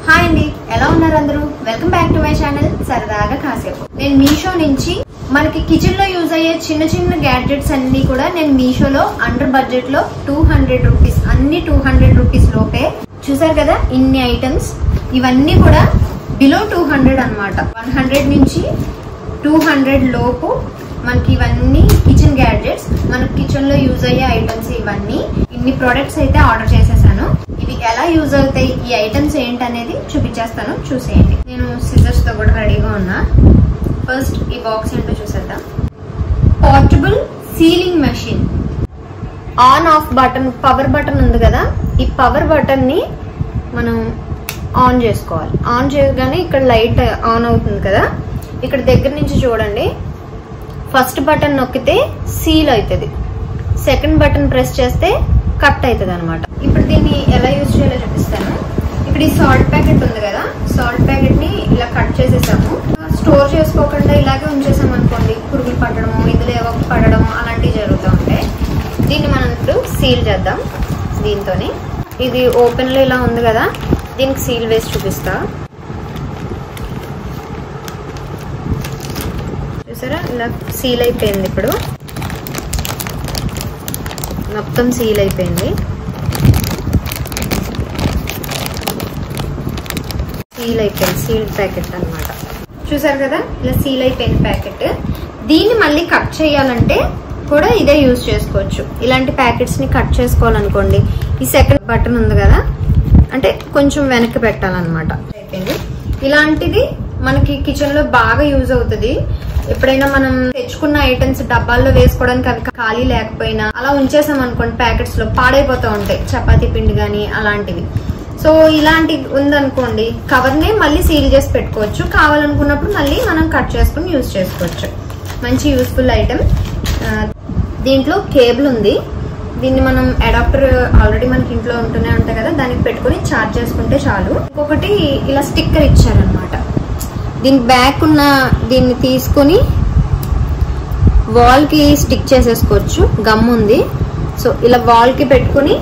Hi అండి, ఎలా ఉన్నారు అందరూ? Welcome back to my channel సరదాగా కాసేపు. నేను మీషో నుంచి మనకి కిచెన్ లో యూజ్ అయ్యే చిన్న చిన్న గ్యాడ్జెట్స్ అన్ని కూడా నేను మీషోలో అండర్ బడ్జెట్ లో 200 రూపీస్, అన్ని 200 రూపీస్ లోపే. చూసారు కదా ఇన్ని ఐటమ్స్, ఇవన్నీ కూడా బిలో 200 అన్నమాట. 100 నుంచి 200 లోపు మనకి ఇవన్నీ కిచెన్ గ్యాడ్జెట్స్, మన కిచెన్ లో యూజ్ అయ్యే ఐటమ్స్. ఇవన్నీ ఇన్ని ప్రొడక్ట్స్ అయితే ఆర్డర్ చేసేసాను. ఇవి ఎలా యూజ్ అవుతాయి, ఈ ఐటమ్స్ ఏంటనేది చూపించేస్తాను, చూసేయండి. నేను సిజర్స్ తో కూడా రెడీగా ఉన్నా. ఫస్ట్ ఈ బాక్స్ ఏంటో చూసేద్దాం. Portable ceiling machine. On off button, power button ఉంది కదా, ఈ పవర్ బటన్ ని మనం ఆన్ చేసుకోవాలి. ఆన్ చేయగానే ఇక్కడ లైట్ ఆన్ అవుతుంది కదా, ఇక్కడ దగ్గర నుంచి చూడండి. ఫస్ట్ బటన్ నొక్కితే సీల్ అవుతుంది, సెకండ్ బటన్ ప్రెస్ చేస్తే కట్ అవుతుంది అనమాట. ఇప్పుడు దీన్ని ఎలా యూజ్ చేయాలో చూపిస్తాను. ఇక్కడ ఈ సాల్ట్ ప్యాకెట్ ఉంది కదా, సాల్ట్ ప్యాకెట్ ని ఇలా కట్ చేసేసాము. స్టోర్ చేసుకోకుండా ఇలాగే ఉంచేసాం అనుకోండి, పురుగులు పట్టడము, ఇందులో ఏవో పడడం అలాంటివి జరుగుతూ ఉంటాయి. దీన్ని మనం ఇప్పుడు సీల్ చేద్దాం. దీంతోని ఇది ఓపెన్ లో ఇలా ఉంది కదా, దీనికి సీల్ వేసి చూపిస్తా. చూసారా, ఇలా సీల్ అయిపోయింది. ఇప్పుడు మొత్తం సీల్ అయిపోయింది. సీల్డ్ ప్యాకెట్ అన్నమాట. చూసారు కదా, ఇలా సీల్ అయిపోయింది ప్యాకెట్. దీన్ని మళ్ళీ కట్ చేయాలంటే కూడా ఇదే యూజ్ చేసుకోవచ్చు. ఇలాంటి ప్యాకెట్స్ ని కట్ చేసుకోవాలనుకోండి, ఈ సెకండ్ బటన్ ఉంది కదా, అంటే కొంచెం వెనక్కి పెట్టాలన్నమాట. అయిపోయింది. ఇలాంటిది మనకి కిచెన్ లో బాగా యూజ్ అవుతుంది. ఎప్పుడైనా మనం తెచ్చుకున్న ఐటమ్స్ డబ్బాల్లో వేసుకోవడానికి అవి ఖాళీ లేకపోయినా అలా ఉంచేసాం అనుకోండి, ప్యాకెట్స్ లో పాడైపోతూ ఉంటాయి, చపాతీ పిండి గానీ అలాంటివి. సో ఇలాంటి ఉందనుకోండి, కవర్ నే మళ్ళీ సీల్ చేసి పెట్టుకోవచ్చు. కావాలనుకున్నప్పుడు మళ్ళీ మనం కట్ చేసుకుని యూజ్ చేసుకోవచ్చు. మంచి యూస్ఫుల్ ఐటమ్. దీంట్లో కేబుల్ ఉంది. దీన్ని మనం అడాప్టర్ ఆల్రెడీ మనకి ఇంట్లో ఉంటూనే ఉంటాయి కదా, దానికి పెట్టుకుని ఛార్జ్ చేసుకుంటే చాలు. ఇంకొకటి ఇలా స్టిక్కర్ ఇచ్చారనమాట. దీని బ్యాక్ ఉన్న దీన్ని తీసుకుని వాల్ కి స్టిక్ చేసేసుకోవచ్చు. గమ్ ఉంది, సో ఇలా వాల్ కి పెట్టుకుని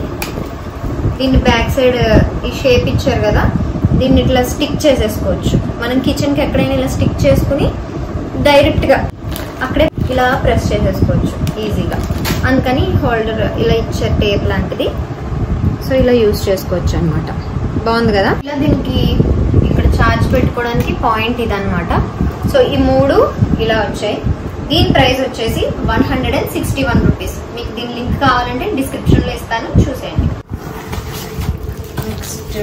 దీన్ని బ్యాక్ సైడ్ ఈ షేప్ ఇచ్చారు కదా, దీన్ని ఇట్లా స్టిక్ చేసేసుకోవచ్చు. మనం కిచెన్ కి ఎక్కడైనా ఇలా స్టిక్ చేసుకుని డైరెక్ట్ గా అక్కడే ఇలా ప్రెస్ చేసేసుకోవచ్చు ఈజీగా. అందుకని హోల్డర్ ఇలా ఇచ్చారు, టేప్ లాంటిది. సో ఇలా యూజ్ చేసుకోవచ్చు అనమాట. బాగుంది కదా. ఇలా దీనికి ఇక్కడ ఛార్జ్ పెట్టుకోవడానికి పాయింట్ ఇదన్నమాట. సో ఈ మూడు ఇలా వచ్చాయి. దీని ప్రైస్ వచ్చేసి 161 రూపీస్. మీకు దీని లింక్ కావాలంటే డిస్క్రిప్షన్ లో ఇస్తాను, చూసేయండి. నెక్స్ట్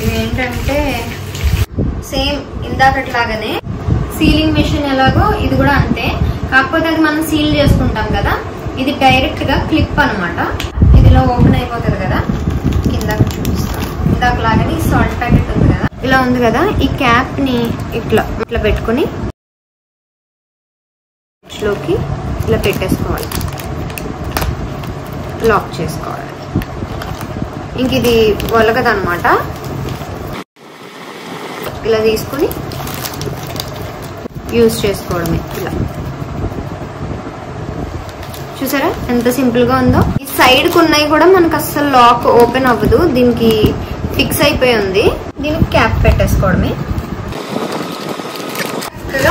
ఇది ఏంటంటే సేమ్ ఇందాకట్లాగానే సీలింగ్ మెషిన్ ఎలాగో ఇది కూడా అంతే, కాకపోతే అది మనం సీల్ చేసుకుంటాం కదా, ఇది డైరెక్ట్ గా క్లిప్ అనమాట. ఇదిలో ఓపెన్ అయిపోతుంది కదా, కింద చూపిస్తాం. ఇందాకలాగానే సాల్ట్ ప్యాకెట్ ఉంది కదా, ఇలా ఉంది కదా, ఈ క్యాప్ ని ఇట్లా ఇట్లా పెట్టుకుని లోకి ఇలా పెట్టేసుకోవాలి, లాక్ చేసుకోవాలి. ఇంక ఇది ఒలగదన్నమాట. ఇలా తీసుకుని యూజ్ చేసుకోవడమే. ఇలా చూసారా ఎంత సింపుల్ గా ఉందో. ఈ సైడ్ కు ఉన్నాయి కూడా మనకు అస్సలు లాక్ ఓపెన్ అవ్వదు, దీనికి ఫిక్స్ అయిపోయి ఉంది. దీనికి క్యాప్ పెట్టేసుకోవడమే.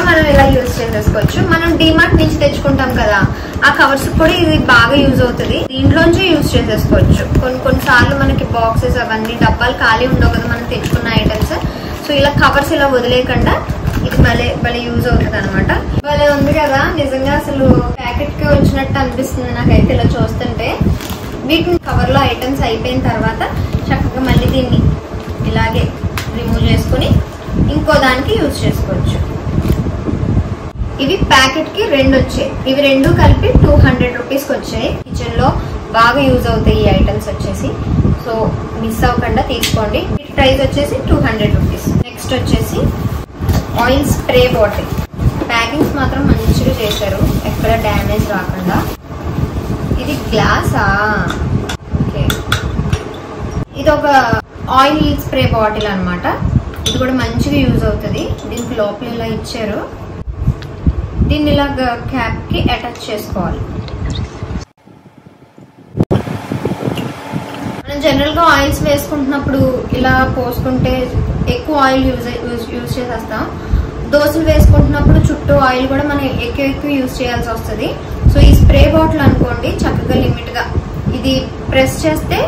మనం ఇలా యూజ్ చేసేసుకోవచ్చు. మనం డిమార్ట్ నుంచి తెచ్చుకుంటాం కదా, ఆ కవర్స్ కూడా ఇది బాగా యూజ్ అవుతుంది. దీంట్లోంచి యూజ్ చేసేసుకోవచ్చు. కొన్నిసార్లు మనకి బాక్సెస్ అవన్నీ డబ్బాలు ఖాళీ ఉండవు కదా మనం తెచ్చుకున్న ఐటమ్స్. సో ఇలా కవర్స్ ఇలా వదిలేయకుండా ఇది భలే యూజ్ అవుతుంది అనమాట. భలే ఉంది కదా, నిజంగా అసలు ప్యాకెట్ కి వచ్చినట్టు అనిపిస్తుంది నాకైతే ఇలా చూస్తుంటే. వీటిని కవర్ లో ఐటమ్స్ అయిపోయిన తర్వాత చక్కగా మళ్ళీ దీన్ని ఇలాగే రిమూవ్ చేసుకుని ఇంకో దానికి యూజ్ చేసుకోవచ్చు. ఇవి ప్యాకెట్ కి 2 వచ్చాయి. ఇవి 2 కలిపి 200 రూపీస్ కి వచ్చాయి. కిచెన్ లో బాగా యూజ్ అవుతాయి ఈ ఐటమ్స్ వచ్చేసి. సో మిస్ అవ్వకుండా తీసుకోండి. వీటి ప్రైస్ వచ్చేసి 200 రూపీస్. నెక్స్ట్ వచ్చేసి ఆయిల్ స్ప్రే బాటిల్. ప్యాకింగ్స్ మాత్రం మంచిగా చేశారు, ఎక్కడ డ్యామేజ్ రాకుండా. ఇది గ్లాసా? ఓకే, ఇది ఒక ఆయిల్ స్ప్రే బాటిల్ అనమాట. ఇది కూడా మంచిగా యూజ్ అవుతుంది. దీనికి లోపల ఇలా ఇచ్చారు, దీన్ని ఇలా క్యాప్ కి అటాచ్ చేసుకోవాలి. మనం జనరల్ గా ఆయిల్స్ వేసుకుంటున్నప్పుడు ఇలా పోసుకుంటే ఎక్కువ ఆయిల్ యూజ్ చేసేస్తాం. దోశలు వేసుకుంటున్నప్పుడు చుట్టూ ఆయిల్ కూడా మనం ఎక్కువ యూజ్ చేయాల్సి వస్తుంది. సో ఈ స్ప్రే బాటిల్ అనుకోండి, చక్కగా లిమిట్ గా ఇది ప్రెస్ చేస్తే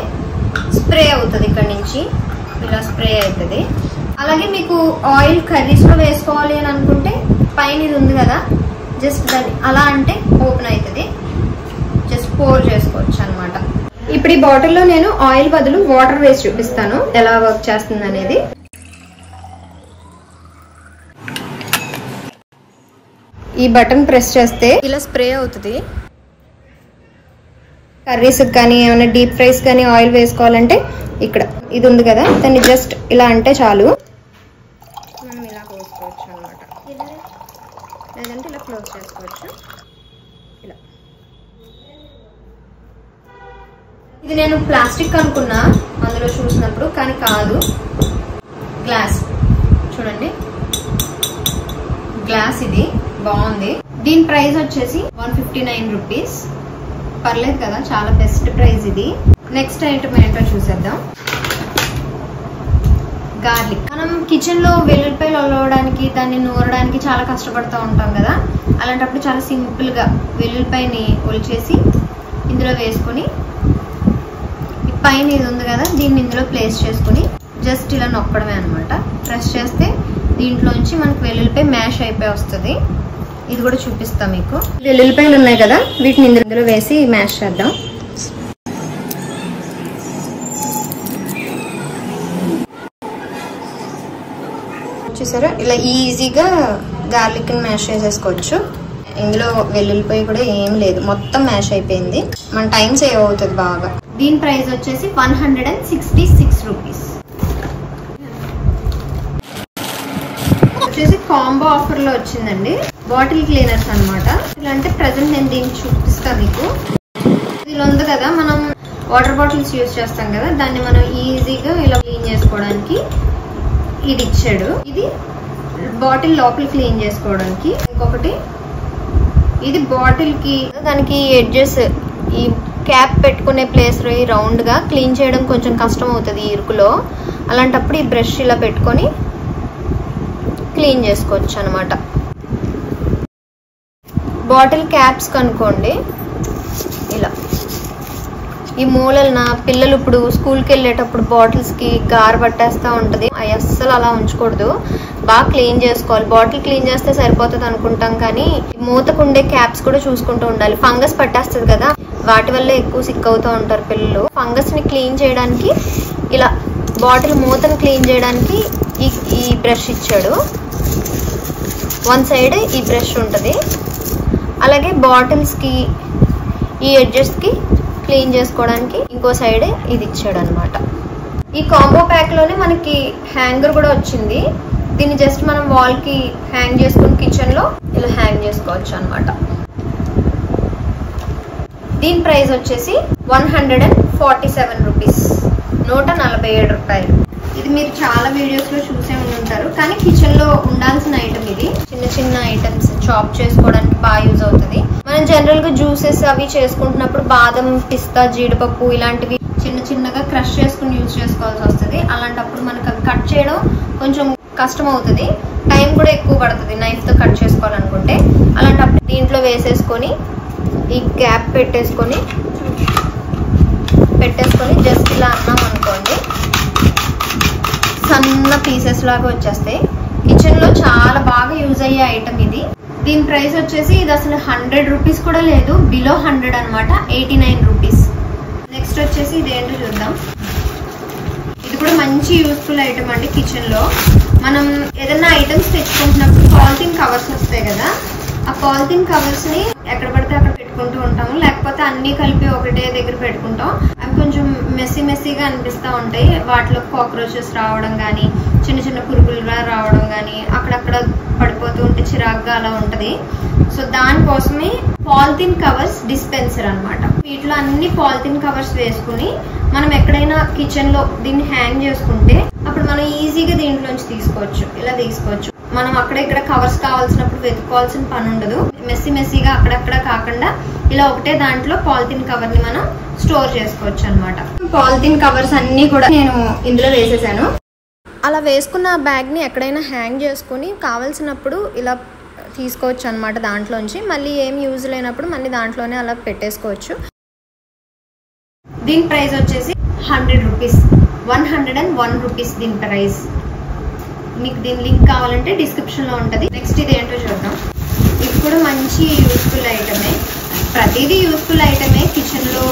స్ప్రే అవుతుంది. ఇక్కడ నుంచి ఇలా స్ప్రే అవుతుంది. అలాగే మీకు ఆయిల్ కర్రీస్ లో వేసుకోవాలి అని అనుకుంటే పైన ఇది ఉంది కదా, జస్ట్ దాన్ని అలా అంటే ఓపెన్ అవుతుంది, జస్ట్ పోర్ చేసుకోవచ్చు అనమాట. ఇప్పుడు ఈ బాటిల్లో నేను ఆయిల్ బదులు వాటర్ వేసి చూపిస్తాను ఎలా వర్క్ చేస్తుంది అనేది. ఈ బటన్ ప్రెస్ చేస్తే ఇలా స్ప్రే అవుతుంది. కర్రీస్ కానీ ఏమైనా డీప్ ఫ్రైస్ కానీ ఆయిల్ వేసుకోవాలంటే ఇక్కడ ఇది ఉంది కదా, దాన్ని జస్ట్ ఇలా అంటే చాలు, మనం ఇలా పోసుకోవచ్చు అనమాట. లేదంటే ఇలా క్లోజ్ చేసుకోవచ్చు. ఇలా ఇది నేను ప్లాస్టిక్ అనుకున్నా అందులో చూసినప్పుడు, కానీ కాదు, గ్లాస్. చూడండి గ్లాస్, ఇది బాగుంది. దీని ప్రైస్ వచ్చేసి 159 రూపీస్. పర్లేదు కదా, చాలా బెస్ట్ ప్రైస్ ఇది. నెక్స్ట్ ఐటమ్ ఏంటో చూసేద్దాం. గార్లిక్. మనం కిచెన్ లో వెల్లుల్లిపాయలు ఒలవడానికి, దాన్ని నూరడానికి చాలా కష్టపడుతూ ఉంటాం కదా, అలాంటప్పుడు చాలా సింపుల్ గా వెల్లుల్లిపాయని ఒలిచేసి ఇందులో వేసుకుని, పైన ఇది ఉంది కదా దీన్ని ఇందులో ప్లేస్ చేసుకుని జస్ట్ ఇలా నొక్కడమే అనమాట. ప్రెస్ చేస్తే దీంట్లోంచి మనకు వెల్లుల్లిపాయ మ్యాష్ అయిపోయి వస్తుంది. ఇది కూడా చూపిస్తా మీకు. వెల్లుల్లిపాయలు ఉన్నాయి కదా, వీటిని ఇందులో వేసి మ్యాష్ చేద్దాం. చూసారా, ఇలా ఈజీగా గార్లిక్ ని మ్యాష్ చేసేసుకోవచ్చు. ఇందులో వెల్లుల్లిపాయ కూడా ఏం లేదు, మొత్తం మ్యాష్ అయిపోయింది. మన టైం సేవ్ అవుతుంది బాగా. దీని ప్రైస్ వచ్చేసి 166 రూపీస్. వచ్చేసి కాంబో ఆఫర్ లో వచ్చిందండి, బాటిల్ క్లీనర్స్ అనమాట. ఇలా అంటే ప్రెసెంట్ నేను దీన్ని చూపిస్తాను మీకు. ఇలా ఉంది కదా, మనం వాటర్ బాటిల్స్ యూజ్ చేస్తాం కదా, దాన్ని మనం ఈజీగా ఇలా క్లీన్ చేసుకోవడానికి ఇది ఇచ్చాడు. ఇది బాటిల్ లోపల క్లీన్ చేసుకోవడానికి. ఇంకొకటి ఇది బాటిల్ కి, దానికి ఎడ్జెస్ ఈ క్యాప్ పెట్టుకునే ప్లేస్ రౌండ్ గా క్లీన్ చేయడం కొంచెం కష్టం అవుతుంది ఈ ఇరుకులో. అలాంటప్పుడు ఈ బ్రష్ ఇలా పెట్టుకొని క్లీన్ చేసుకోవచ్చు అనమాట. బాటిల్ క్యాప్స్ కనుకోండి, ఇలా ఈ మూలన పిల్లలు ఇప్పుడు స్కూల్కి వెళ్ళేటప్పుడు బాటిల్స్ కి గారు పట్టేస్తూ ఉంటుంది. అవి అస్సలు అలా ఉంచకూడదు, బాగా క్లీన్ చేసుకోవాలి. బాటిల్ క్లీన్ చేస్తే సరిపోతుంది అనుకుంటాం, కానీ మూతకుండే క్యాప్స్ కూడా చూసుకుంటూ ఉండాలి. ఫంగస్ పట్టేస్తుంది కదా, వాటి వల్ల ఎక్కువ సిక్ అవుతూ ఉంటారు పిల్లలు. ఫంగస్ ని క్లీన్ చేయడానికి ఇలా బాటిల్ మూతను క్లీన్ చేయడానికి ఈ బ్రష్ ఇచ్చాడు. వన్ సైడ్ ఈ బ్రష్ ఉంటుంది, అలాగే బాటిల్స్ కి ఈ ఎడ్జెస్ కి క్లీన్ చేసుకోవడానికి ఇంకో సైడ్ ఇది ఇచ్చాడు అనమాట. ఈ కాంబో ప్యాక్ లోనే మనకి హ్యాంగర్ కూడా వచ్చింది. దీన్ని జస్ట్ మనం వాల్ కి హ్యాంగ్ చేసుకుని కిచెన్ లో ఇలా హ్యాంగ్ చేసుకోవచ్చు అనమాట. దీని ప్రైస్ వచ్చేసి 147 రూపీస్, 147 రూపాయలు. ఇది మీరు చాలా వీడియోస్ లో చూసే ఉంటారు, కానీ కిచెన్ లో ఉండాల్సిన ఐటమ్ ఇది. చిన్న చిన్న ఐటమ్స్ చాప్ చేసుకోవడానికి బాగా యూజ్ అవుతుంది. మనం జనరల్ గా జ్యూసెస్ అవి చేసుకుంటున్నప్పుడు బాదం, పిస్తా, జీడిపప్పు ఇలాంటివి చిన్న చిన్నగా క్రష్ చేసుకుని యూజ్ చేసుకోవాల్సి వస్తుంది. అలాంటప్పుడు మనకు అవి కట్ చేయడం కొంచెం కష్టం అవుతుంది, టైం కూడా ఎక్కువ పడుతుంది నైఫ్ తో కట్ చేసుకోవాలనుకుంటే. అలాంటప్పుడు దీంట్లో వేసేసుకొని ఈ గ్యాప్ పెట్టేసుకొని జస్ట్ ఇలా అన్నాం అనుకోండి, సన్న పీసెస్ లాగా వచ్చేస్తాయి. కిచెన్ లో చాలా బాగా యూజ్ అయ్యే ఐటమ్ ఇది. దీని ప్రైస్ వచ్చేసి ఇది అసలు 100 రూపీస్ కూడా లేదు, బిలో 100 అనమాట, 89 రూపీస్. నెక్స్ట్ వచ్చేసి ఇదేంటో చూద్దాం. ఇది కూడా మంచి యూస్ఫుల్ ఐటమ్ అండి. కిచెన్ లో మనం ఏదైనా ఐటమ్స్ తెచ్చుకుంటున్నప్పుడు పాలిథిన్ కవర్స్ వస్తాయి కదా, ఆ పాలిథిన్ కవర్స్ ని ఎక్కడ పడితే అక్కడ పెట్టుకుంటూ ఉంటాము, లేకపోతే అన్ని కలిపి ఒకటే దగ్గర పెట్టుకుంటాం. అవి కొంచెం మెస్సీగా అనిపిస్తూ ఉంటాయి. వాటిలో కాక్రోచెస్ రావడం కానీ, చిన్న చిన్న పురుగులుగా రావడం కానీ, అక్కడక్కడ పడిపోతూ ఉంటే చిరాగ్గా అలా ఉంటది. సో దానికోసమే పాలిథిన్ కవర్స్ డిస్పెన్సర్ అనమాట. వీటిలో అన్ని పాలిథిన్ కవర్స్ వేసుకుని మనం ఎక్కడైనా కిచెన్ లో దీన్ని హ్యాంగ్ చేసుకుంటే అప్పుడు మనం ఈజీగా దీంట్లోంచి తీసుకోవచ్చు. ఇలా తీసుకోవచ్చు. మనం అక్కడ ఇక్కడ కవర్స్ కావాల్సినప్పుడు వెతుక్కోవాల్సిన పని ఉండదు. మెస్సీగా అక్కడక్కడ కాకుండా ఇలా ఒకటే దాంట్లో పాలిథిన్ కవర్ ని మనం స్టోర్ చేసుకోవచ్చు అన్నమాట. పాలిథిన్ కవర్స్ అన్ని కూడా నేను ఇందులో వేసేసాను. అలా వేసుకున్న బ్యాగ్ ని ఎక్కడైనా హ్యాంగ్ చేసుకుని కావాల్సినప్పుడు ఇలా తీసుకోవచ్చు అన్నమాట. దాంట్లోంచి మళ్ళీ ఏం యూజ్ లేనప్పుడు మళ్ళీ దాంట్లోనే అలా పెట్టేసుకోవచ్చు. దీని ప్రైస్ వచ్చేసి 100 రూపీస్, 101 రూపీస్ దీని ప్రైస్. మీకు దీని లింక్ కావాలంటే డిస్క్రిప్షన్ లో ఉంటది. నెక్స్ట్ ఇది ఏంటో చూద్దాం. ఇది కూడా మంచి యూస్ఫుల్ ఐటమే. ప్రతిదీ యూస్ఫుల్ ఐటమే. కిచెన్ లో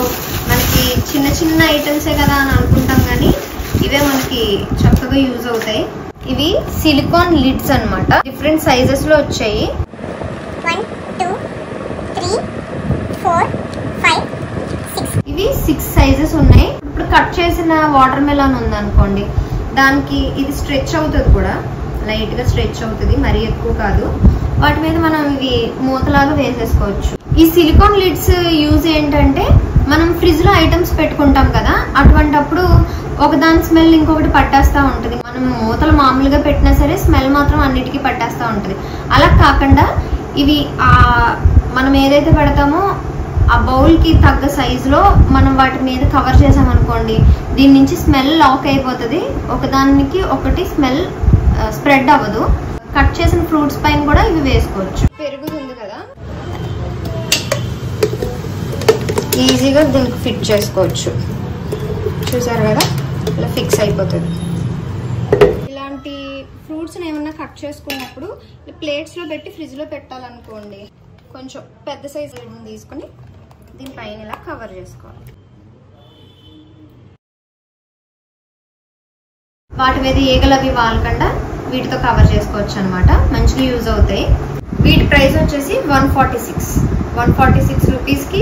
మనకి చిన్న చిన్న ఐటమ్సే కదా అని అనుకుంటాం, కానీ ఇవే మనకి చక్కగా యూజ్ అవుతాయి. ఇవి సిలికాన్ లిడ్స్ అన్నమాట. డిఫరెంట్ సైజెస్ లో వచ్చాయి. 1 2 3 4 5 6 ఇవి 6 సైజెస్ ఉన్నాయి. ఇప్పుడు కట్ చేసిన వాటర్ మెలాన్ ఉంది అనుకోండి, దానికి ఇది స్ట్రెచ్ అవుతుంది కూడా, లైట్ గా స్ట్రెచ్ అవుతుంది, మరీ ఎక్కువ కాదు. వాటి మీద మనం ఇవి మూతలాగా వేసేసుకోవచ్చు. ఈ సిలికాన్ లిడ్స్ యూజ్ ఏంటంటే మనం ఫ్రిడ్జ్ లో ఐటమ్స్ పెట్టుకుంటాం కదా, అటువంటప్పుడు ఒకదాని స్మెల్ ఇంకొకటి పట్టేస్తూ ఉంటుంది. మనం మూతలు మామూలుగా పెట్టినా సరే స్మెల్ మాత్రం అన్నిటికీ పట్టేస్తూ ఉంటుంది. అలా కాకుండా ఇవి మనం ఏదైతే పెడతామో ఆ బౌల్ కి తగ్గ సైజులో మనం వాటి మీద కవర్ చేసామనుకోండి, దీని నుంచి స్మెల్ లాక్ అయిపోతుంది. ఒకదానికి ఒకటి స్మెల్ స్ప్రెడ్ అవ్వదు. కట్ చేసిన ఫ్రూట్స్ పైన కూడా ఇవి వేసుకోవచ్చు. పెరుగుతుంది కదా, ఈజీగా దీనికి ఫిట్ చేసుకోవచ్చు. చూసారు కదా, ఇలా ఫిక్స్ అయిపోతుంది. ఇలాంటి ఫ్రూట్స్ ఏమన్నా కట్ చేసుకున్నప్పుడు ప్లేట్స్ లో పెట్టి ఫ్రిడ్జ్ లో పెట్టాలనుకోండి, కొంచెం పెద్ద సైజు తీసుకొని దీనిపైన ఇలా కవర్ చేసుకోవాలి. వాటి మీద ఈగలు అవి వాలకుండా వీటితో కవర్ చేసుకోవచ్చు అనమాట. మంచిగా యూజ్ అవుతాయి. వీటి ప్రైస్ వచ్చేసి 146 రూపీస్ కి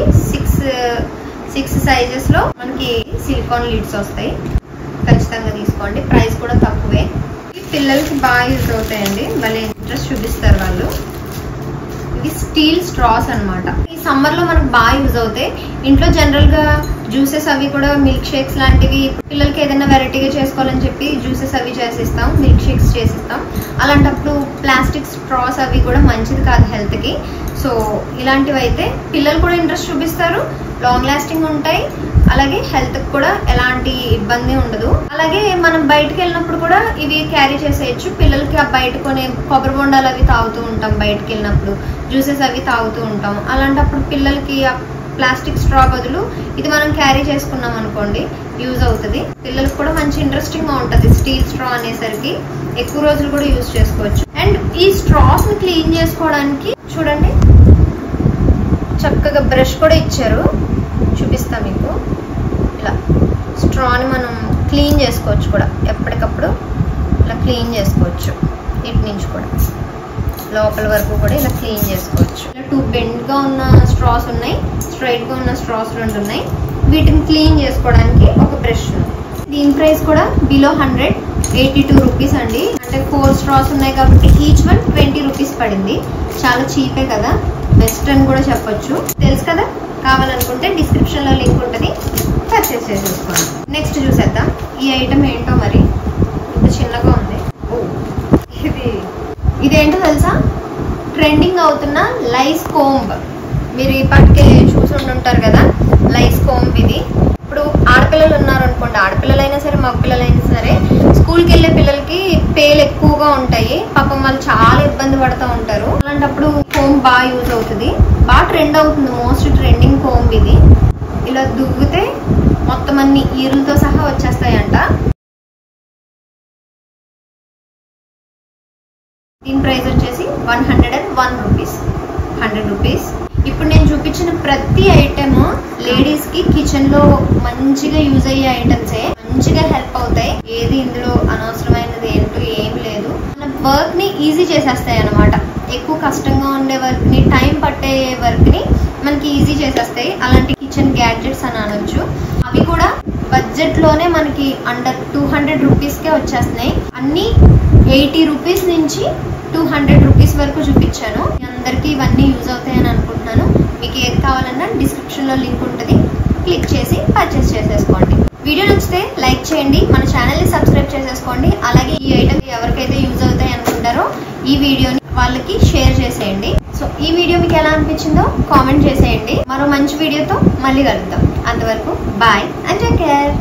6 సైజెస్ లో మనకి సిలికాన్ లిడ్స్ వస్తాయి. ఖచ్చితంగా తీసుకోండి. ప్రైస్ కూడా తక్కువే. పిల్లలకి బాగా యూజ్ అవుతాయండి. భలే ఇంట్రెస్ట్ చూపిస్తారు వాళ్ళు. ఇవి స్టీల్ స్ట్రాస్ అన్నమాట. ఈ సమ్మర్ లో మనకు బాగా యూజ్ అవుతాయి. ఇంట్లో జనరల్ గా జ్యూసెస్ అవి కూడా, మిల్క్ షేక్స్ లాంటివి పిల్లలకి ఏదైనా వెరైటీగా చేసుకోవాలని చెప్పి జ్యూసెస్ అవి చేసిస్తాం, మిల్క్ షేక్స్ చేసిస్తాం. అలాంటప్పుడు ప్లాస్టిక్ స్ట్రాస్ అవి కూడా మంచిది కాదు హెల్త్ కి. సో ఇలాంటివి అయితే పిల్లలు కూడా ఇంట్రెస్ట్ చూపిస్తారు, లాంగ్ లాస్టింగ్ ఉంటాయి, అలాగే హెల్త్ కి కూడా ఎలాంటి ఇబ్బంది ఉండదు. అలాగే మనం బయటకు వెళ్ళినప్పుడు కూడా ఇవి క్యారీ చేసేయచ్చు. పిల్లలకి ఆ బయట కొనే కొబ్బరి బొండాలు అవి తాగుతూ ఉంటాం, బయటకు వెళ్ళినప్పుడు జ్యూసెస్ అవి తాగుతూ ఉంటాం. అలాంటప్పుడు పిల్లలకి ఆ ప్లాస్టిక్ స్ట్రా బదులు ఇది మనం క్యారీ చేసుకున్నాం అనుకోండి, యూజ్ అవుతుంది. పిల్లలకు కూడా మంచి ఇంట్రెస్టింగ్ గా ఉంటుంది. స్టీల్ స్ట్రా అనేసరికి ఎక్కువ రోజులు కూడా యూజ్ చేసుకోవచ్చు. అండ్ ఈ స్ట్రాస్ ని క్లీన్ చేసుకోవడానికి చూడండి, చక్కగా బ్రష్ కూడా ఇచ్చారు. చూపిస్తా మీకు. ఇలా స్ట్రాని మనం క్లీన్ చేసుకోవచ్చు కూడా, ఎప్పటికప్పుడు ఇలా క్లీన్ చేసుకోవచ్చు. ఇటు నుంచి కూడా లోపల వరకు కూడా ఇలా క్లీన్ చేసుకోవచ్చు. ఇలా 2 బెండ్ గా ఉన్న స్ట్రాస్ ఉన్నాయి, స్ట్రైట్ గా ఉన్న స్ట్రాస్ 2 ఉన్నాయి. వీటిని క్లీన్ చేసుకోవడానికి ఒక బ్రష్ ఉంది. దీని ప్రైస్ కూడా బిలో 182 రూపీస్ అండి. అంటే 4 స్ట్రాస్ ఉన్నాయి కాబట్టి ఈచ్ వన్ 20 రూపీస్ పడింది. చాలా చీపే కదా, బెస్ట్ అని కూడా చెప్పొచ్చు. తెలుసు కదా, కావాలనుకుంటే డిస్క్రిప్షన్ లో లింక్ ఉంటుంది, పర్చేస్ చేసేసుకోండి. నెక్స్ట్ చూసేద్దాం. ఈ ఐటమ్ ఏంటో మరి, ఇంత చిన్నగా ఉంది. ఇదేంటో తెలుసా? ట్రెండింగ్ అవుతున్న లైస్ కోంబ్. మీరు ఈ పాటికే చూసి ఉంటుంటారు కదా, లైస్ కోంబ్. ఇది ఇప్పుడు ఆడపిల్లలు ఉన్నారనుకోండి, ఆడపిల్లలైనా సరే మగపిల్లలైనా సరే, స్కూల్కి వెళ్ళే పిల్లలకి పేలు ఎక్కువగా ఉంటాయి. పాపం వాళ్ళు చాలా ఇబ్బంది పడుతూ ఉంటారు. అలాంటప్పుడు కోంబ్ బాగా యూజ్ అవుతుంది, బాగా ట్రెండ్ అవుతుంది. మోస్ట్ ట్రెండింగ్ కోంబ్ ఇది. ఇలా దువ్వితే మొత్తం అన్ని ఈరులతో సహా వచ్చేస్తాయంట. దీని ప్రైస్ వచ్చేసి 101 రూపీస్, 100 రూపీస్. ఇప్పుడు నేను చూపించిన ప్రతి ఐటమ్ లేడీస్ కి కిచెన్ లో మంచిగా యూజ్ అయ్యే ఐటమ్సే, మంచిగా హెల్ప్ అవుతాయి. ఏది ఇందులో అనవసరమైనది ఏంటో ఏం లేదు. మన వర్క్ ని ఈజీ చేసేస్తాయి అన్నమాట. ఎక్కువ కష్టంగా ఉండే వర్క్ ని, టైం పట్టే వర్క్ ని మనకి ఈజీ చేసేస్తాయి. అలాంటి కిచెన్ గ్యాడ్జెట్స్ అని అనొచ్చు. అవి కూడా బడ్జెట్ లోనే మనకి అండర్ 200 రూపీస్ కే వచ్చేస్తున్నాయి. అన్ని 80 రూపీస్ నుంచి 200 రూపీస్ వరకు చూపించాను. అందరికీ ఇవన్నీ యూజ్ అవుతాయని అనుకుంటున్నాను. మీకు ఏది కావాలన్నా డిస్క్రిప్షన్ లో లింక్ ఉంటుంది, క్లిక్ చేసి పర్చేస్ చేసేసుకోండి. వీడియో నచ్చితే లైక్ చేయండి, మన ఛానల్ ని సబ్స్క్రైబ్ చేసేసుకోండి. అలాగే ఈ ఐటమ్ ఎవరికైతే యూజ్ అవుతాయి అనుకుంటారో ఈ వీడియోని వాళ్ళకి షేర్ చేసేయండి. సో ఈ వీడియో మీకు ఎలా అనిపించిందో కామెంట్ చేసేయండి. మరో మంచి వీడియోతో మళ్ళీ కలుద్దాం. అంతవరకు బాయ్ అండ్ టేక్ కేర్.